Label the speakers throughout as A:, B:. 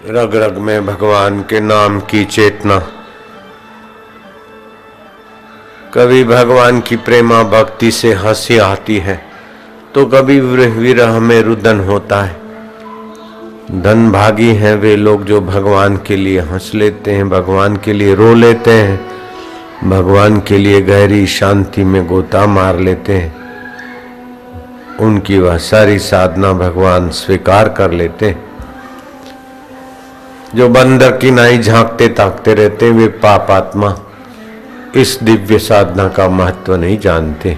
A: रग रग में भगवान के नाम की चेतना। कभी भगवान की प्रेमा भक्ति से हंसी आती है तो कभी विरह में रुदन होता है। धन भागी हैं वे लोग जो भगवान के लिए हंस लेते हैं, भगवान के लिए रो लेते हैं, भगवान के लिए गहरी शांति में गोता मार लेते हैं। उनकी वह सारी साधना भगवान स्वीकार कर लेते हैं। जो बंदर की नाई झांकते ताकते रहते हैं वे पाप आत्मा इस दिव्य साधना का महत्व नहीं जानते।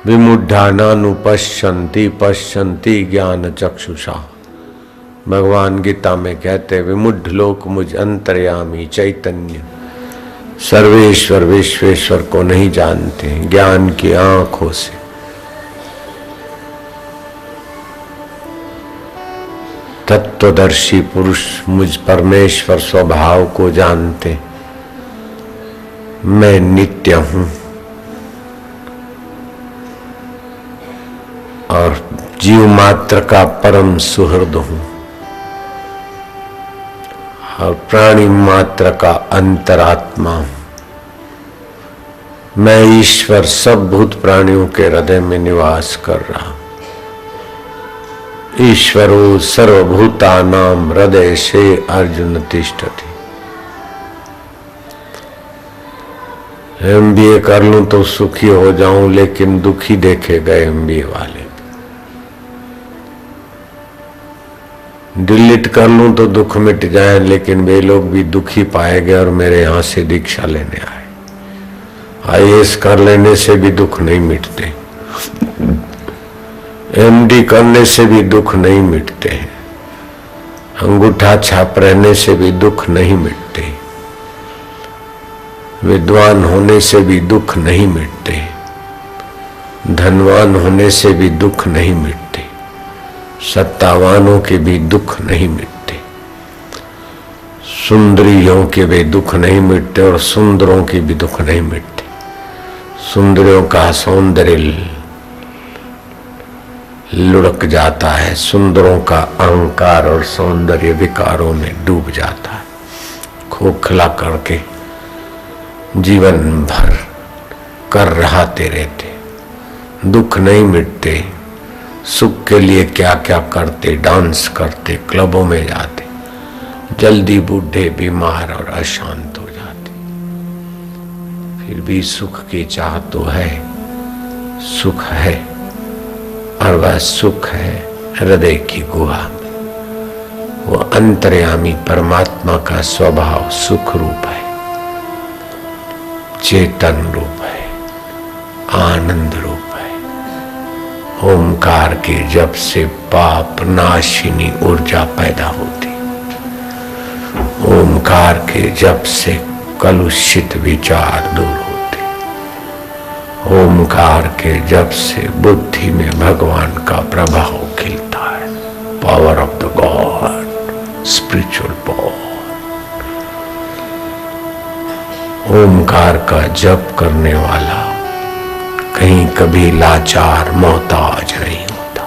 A: विमुढ़ानानुपश्यन्ति पश्यन्ति ज्ञान चक्षुषा। भगवान गीता में कहते हैं विमुढ़ लोक मुझ अंतर्यामी चैतन्य सर्वेश्वर विश्वेश्वर को नहीं जानते ज्ञान की आंखों से। तत्वदर्शी पुरुष मुझ परमेश्वर स्वभाव को जानते। मैं नित्य हूं और जीव मात्र का परम सुहृद हूं और प्राणी मात्र का अंतरात्मा हूं। मैं ईश्वर सब भूत प्राणियों के हृदय में निवास कर रहा हूं। ईश्वरो सर्वभूतानां हृदय से अर्जुन तिष्ठति। MBA कर लूं तो सुखी हो जाऊं लेकिन दुखी देखे गए MBA वाले। डिलीट कर लूं तो दुख मिट जाए लेकिन वे लोग भी दुखी पाए गए और मेरे यहां से दीक्षा लेने आए। IAS कर लेने से भी दुख नहीं मिटते, MD करने से भी दुख नहीं मिटते हैं, अंगूठा छाप रहने से भी दुख नहीं मिटते, विद्वान होने से भी दुख नहीं मिटते, धनवान होने से भी दुख नहीं मिटते, सत्तावानों के भी दुख नहीं मिटते, सुंदरियों के भी दुख नहीं मिटते और सुंदरों के भी दुख नहीं मिटते। सुंदरियों का सौंदर्य लुढ़क जाता है, सुंदरों का अहंकार और सौंदर्य विकारों में डूब जाता है। खोखला करके जीवन भर कर रहाते रहते, दुख नहीं मिटते। सुख के लिए क्या क्या करते, डांस करते, क्लबों में जाते, जल्दी बूढ़े बीमार और अशांत हो जाते। फिर भी सुख की चाह तो है, सुख है और वह सुख है हृदय की गुहा में। वो अंतर्यामी परमात्मा का स्वभाव सुख रूप है, चेतन रूप है, आनंद रूप है। ओमकार के जप से पाप नाशिनी ऊर्जा पैदा होती। ओमकार के जप से कलुषित विचार दूर होते। ओमकार के जप से बुद्धि में भगवान का प्रभाव खिलता है। Power of the God, spiritual power. Omkar का जप करने वाला कहीं कभी लाचार मोहताज नहीं होता।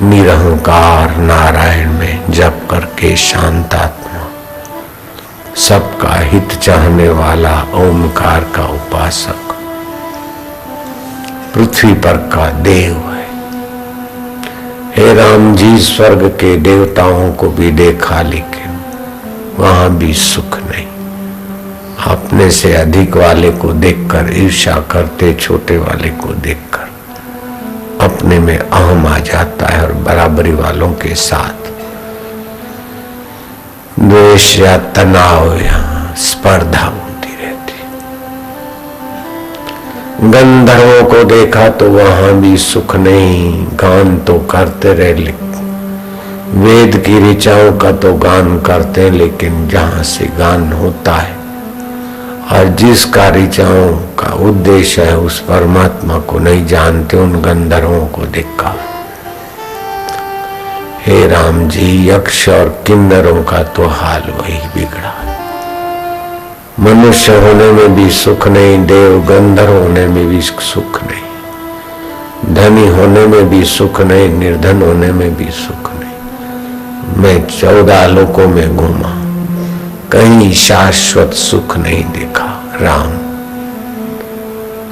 A: निरहंकार नारायण में जप करके शांतात्मा सबका हित चाहने वाला ओमकार का उपासक पृथ्वी पर का देव है। हे राम जी स्वर्ग के देवताओं को भी देखा लेकिन वहां भी सुख नहीं। अपने से अधिक वाले को देखकर ईर्ष्या करते, छोटे वाले को देखकर अपने में अहम आ जाता है और बराबरी वालों के साथ द्वेष या तनाव या स्पर्धा होती रहती। गंधर्वों को देखा तो वहां भी सुख नहीं। गान तो करते रहे लेकिन वेद की ऋचाओं का तो गान करते लेकिन जहां से गान होता है और जिसका ऋचाओं का उद्देश्य है उस परमात्मा को नहीं जानते। उन गंधर्वों को देखा। हे राम जी यक्ष और किन्नरों का तो हाल वही बिगड़ा। मनुष्य होने में भी सुख नहीं, देव गंधर्व होने में भी सुख नहीं, धनी होने में भी सुख नहीं, निर्धन होने में भी सुख नहीं। मैं 14 लोकों में घूमा, कहीं शाश्वत सुख नहीं देखा। राम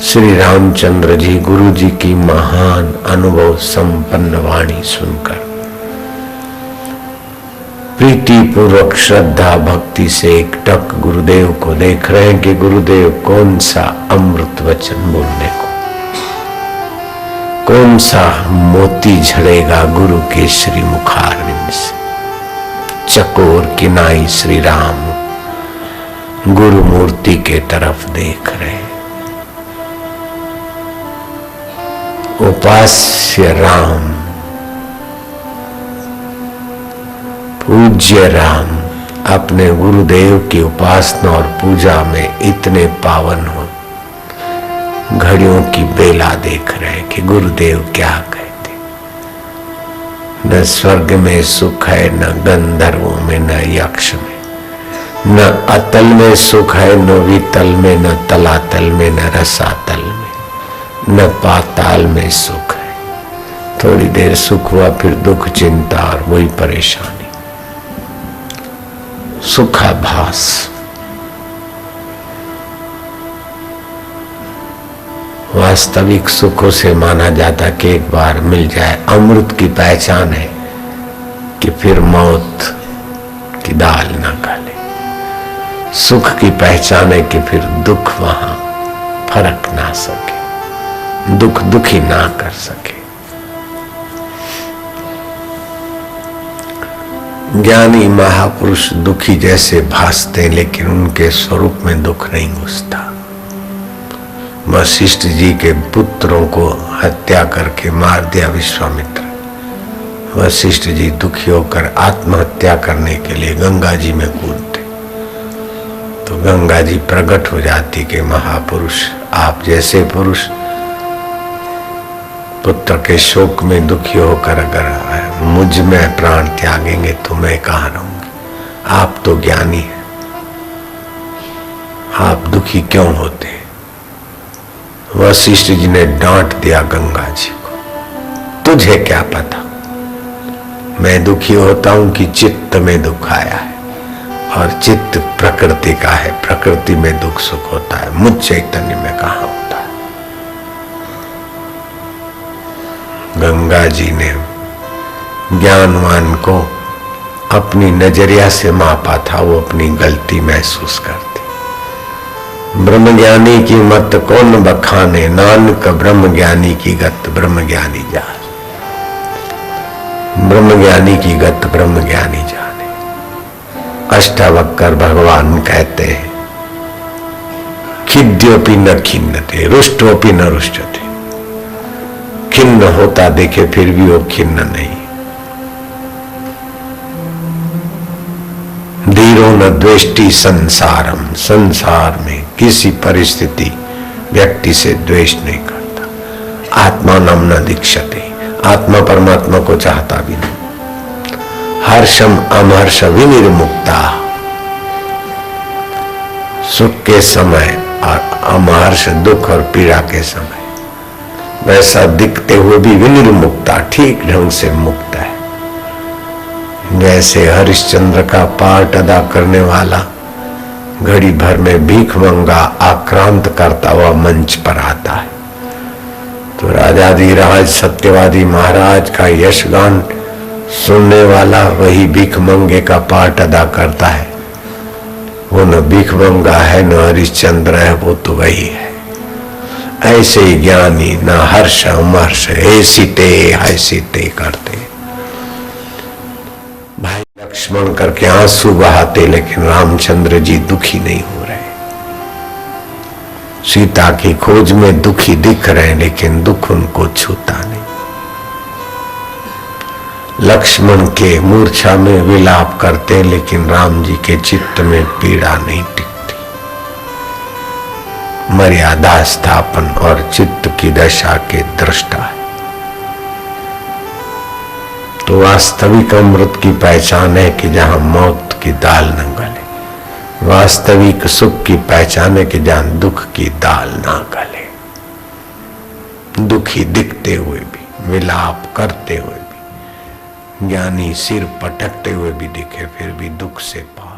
A: श्री रामचंद्र जी गुरु जी की महान अनुभव संपन्न वाणी सुनकर प्रीति पूर्वक श्रद्धा भक्ति से एकटक गुरुदेव को देख रहे हैं कि गुरुदेव कौन सा अमृत वचन बोलने को, कौन सा मोती झड़ेगा गुरु के श्री मुखारविंद से। चकोर किनाई श्री राम गुरु मूर्ति के तरफ देख रहे, उपास्य राम पूज्य राम अपने गुरुदेव की उपासना और पूजा में इतने पावन हो, घड़ियों की बेला देख रहे कि गुरुदेव क्या कहते। न स्वर्ग में सुख है, न गंधर्वों में, न यक्ष में, न अतल में सुख है, न वितल में, न तलातल में, न रसातल में, न पाताल में सुख है। थोड़ी देर सुख हुआ, फिर दुख, चिंता और वही परेशानी, सुखाभास। वास्तविक सुखों से माना जाता कि एक बार मिल जाए, अमृत की पहचान है कि फिर मौत की दाल न गले। सुख की पहचान है कि फिर दुख वहां फर्क ना सके, दुख दुखी ना कर सके। ज्ञानी महापुरुष दुखी जैसे भासते, लेकिन उनके स्वरूप में दुख नहीं घुसता। वशिष्ठ जी के पुत्रों को हत्या करके मार दिया विश्वामित्र। वशिष्ठ जी दुखी होकर आत्महत्या करने के लिए गंगा जी में कूदते, तो गंगा जी प्रकट हो जाती कि महापुरुष, आप जैसे पुरुष पुत्र के शोक में दुखी होकर अगर मुझ में प्राण त्यागेंगे तो मैं कहाँ रहूंगी। आप तो ज्ञानी हैं, आप दुखी क्यों होते? वशिष्ठ जी ने डांट दिया गंगा जी को, तुझे क्या पता, मैं दुखी होता हूं कि चित्त में दुख आया है, और चित्त प्रकृति का है, प्रकृति में दुख सुख होता है, मुझ चैतन्य में कहाँ होता है। गंगा जी ने ज्ञानवान को अपनी नजरिया से मापा था, वो अपनी गलती महसूस करती। ब्रह्मज्ञानी की मत कौन बखाने, नानक ब्रह्मज्ञानी की गत ब्रह्मज्ञानी जाने। ब्रह्मज्ञानी की गत ब्रह्मज्ञानी जाने। अष्टावक्र भगवान कहते हैं, खिद्योपि न खिन्नते, रुष्टोपि न रुष्टते। खिन्न होता देखे फिर भी वो खिन्न नहीं। धीरो न द्वेष्टि संसारम, संसार में किसी परिस्थिति व्यक्ति से द्वेष नहीं करता। आत्मा नम न दीक्षते, आत्मा परमात्मा को चाहता भी नहीं। हर्षम अमहर्ष विनिर्मुक्ता, सुख के समय और अमहर्ष दुख और पीड़ा के समय वैसा दिखते हुए भी विनिर्मुक्ता, ठीक ढंग से मुक्त है। जैसे हरिश्चंद्र का पार्ट अदा करने वाला घड़ी भर में भीख मंगा आक्रांत करता हुआ मंच पर आता है, तो राजाधिराज सत्यवादी महाराज का यशगान सुनने वाला वही भीख मंगे का पार्ट अदा करता है। वो न भीख मंगा है न हरिश्चंद्र है, वो तो वही है। ऐसे ही ज्ञानी न हर्ष अमर्ष ऐसीते करते। भाई लक्ष्मण करके आंसू बहाते, लेकिन रामचंद्र जी दुखी नहीं हो रहे। सीता की खोज में दुखी दिख रहे, लेकिन दुख उनको छूता नहीं। लक्ष्मण के मूर्छा में विलाप करते, लेकिन राम जी के चित्त में पीड़ा नहीं टिकती। मर्यादा स्थापन और चित्त की दशा के दृष्टा है। तो वास्तविक अमृत की पहचान है कि जहां मौत की दाल न गले। वास्तविक सुख की पहचान है कि जहां दुख की दाल ना गले। दुखी दिखते हुए भी, विलाप करते हुए भी, ज्ञानी सिर पटकते हुए भी दिखे फिर भी दुख से पार।